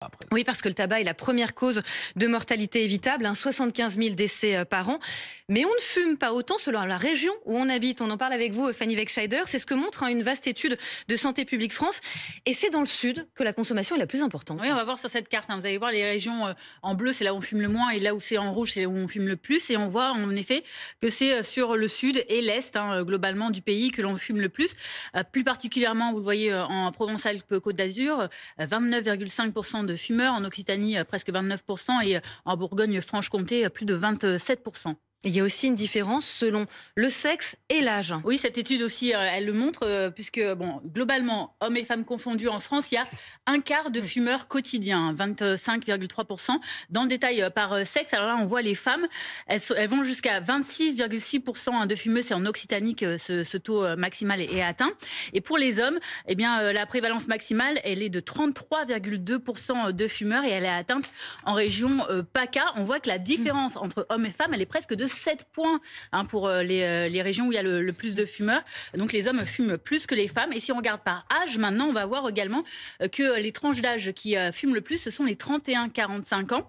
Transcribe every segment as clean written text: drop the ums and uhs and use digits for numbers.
Après. Oui, parce que le tabac est la première cause de mortalité évitable, 75 000 décès par an. Mais on ne fume pas autant selon la région où on habite. On en parle avec vous, Fanny Weckscheider. C'est ce que montre une vaste étude de Santé publique France. Et c'est dans le sud que la consommation est la plus importante. Oui, on va voir sur cette carte. Vous allez voir les régions en bleu, c'est là où on fume le moins. Et là où c'est en rouge, c'est où on fume le plus. Et on voit en effet que c'est sur le sud et l'est, globalement, du pays que l'on fume le plus. Plus particulièrement, vous le voyez en Provence-Alpes-Côte d'Azur, 29,5% de fumeurs. En Occitanie, presque 29%. Et en Bourgogne-Franche-Comté, plus de 27%. Il y a aussi une différence selon le sexe et l'âge. Oui, cette étude aussi, elle le montre, puisque globalement, hommes et femmes confondus en France, il y a un quart de fumeurs quotidiens, 25,3%. Dans le détail par sexe, alors là, on voit les femmes, elles vont jusqu'à 26,6% de fumeux. C'est en Occitanie que ce taux maximal est atteint. Et pour les hommes, eh bien, la prévalence maximale, elle est de 33,2% de fumeurs et elle est atteinte en région PACA. On voit que la différence entre hommes et femmes, elle est presque de 7 points pour les régions où il y a le plus de fumeurs. Donc les hommes fument plus que les femmes. Et si on regarde par âge, maintenant, on va voir également que les tranches d'âge qui fument le plus, ce sont les 31-45 ans.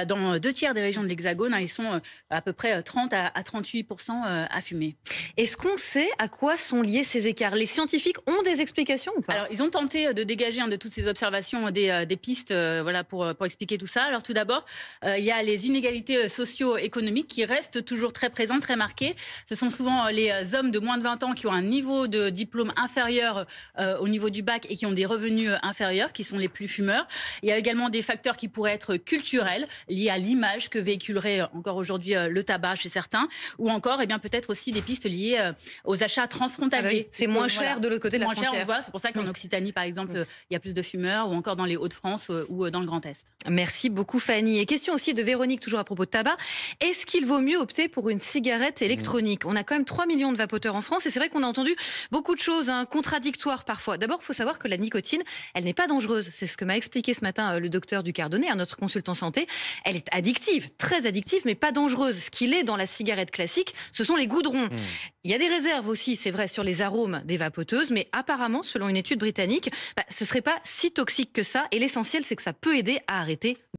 Dans 2 tiers des régions de l'Hexagone, ils sont à peu près 30 à 38% à fumer. Est-ce qu'on sait à quoi sont liés ces écarts? Les scientifiques ont des explications ou pas? Alors, ils ont tenté de dégager de toutes ces observations des pistes pour expliquer tout ça. Alors tout d'abord, il y a les inégalités socio-économiques qui restent toujours très présentes, très marquées. Ce sont souvent les hommes de moins de 20 ans qui ont un niveau de diplôme inférieur au niveau du bac et qui ont des revenus inférieurs, qui sont les plus fumeurs. Il y a également des facteurs qui pourraient être culturels, liés à l'image que véhiculerait encore aujourd'hui le tabac chez certains, ou encore peut-être aussi des pistes liées aux achats transfrontaliers. Ah oui, c'est moins cher de l'autre côté de la frontière. Moins cher, on voit. C'est pour ça qu'en Occitanie, par exemple, il y a plus de fumeurs, ou encore dans les Hauts-de-France ou dans le Grand Est. Merci beaucoup, Fanny. Et question aussi de Véronique, toujours à propos de tabac. Est-ce qu'il vaut mieux opter pour une cigarette électronique? On a quand même 3 millions de vapoteurs en France et c'est vrai qu'on a entendu beaucoup de choses contradictoires parfois. D'abord, il faut savoir que la nicotine, elle n'est pas dangereuse. C'est ce que m'a expliqué ce matin le docteur Ducardonnet, notre consultant santé. Elle est addictive, très addictive, mais pas dangereuse. Ce qu'il est dans la cigarette classique, ce sont les goudrons. Il y a des réserves aussi, c'est vrai, sur les arômes des vapoteuses, mais apparemment, selon une étude britannique, ce serait pas si toxique que ça. Et l'essentiel, c'est que ça peut aider à arrêter